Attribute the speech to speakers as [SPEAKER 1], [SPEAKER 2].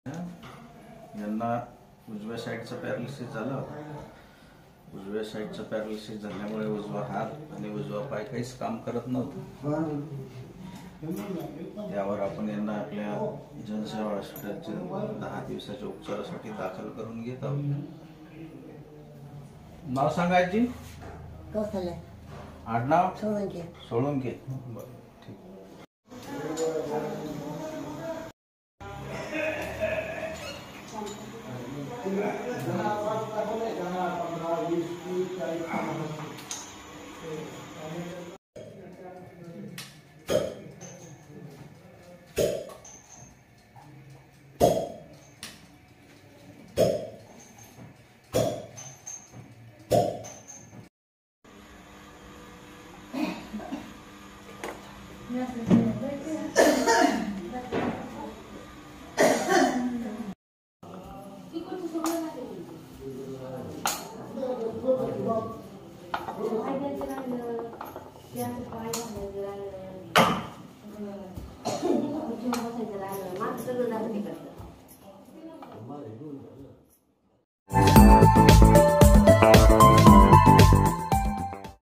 [SPEAKER 1] यांना उजव्या साईडचं पॅरालिसिस झालं. उजव्या साईडचं पॅरालिसिस झाल्यामुळे उजवा हात आणि उजवा पाय काहीच काम करत नव्हतं. त्यावर आपण यांना आपल्या जनसेवा हॉस्पिटलचे 10 दिवसाच्या उपचारासाठी दाखल करून घेत आहोत. नाव सांगायची? आडनाव? सोळंके. बरं, ठीक.
[SPEAKER 2] Yeah.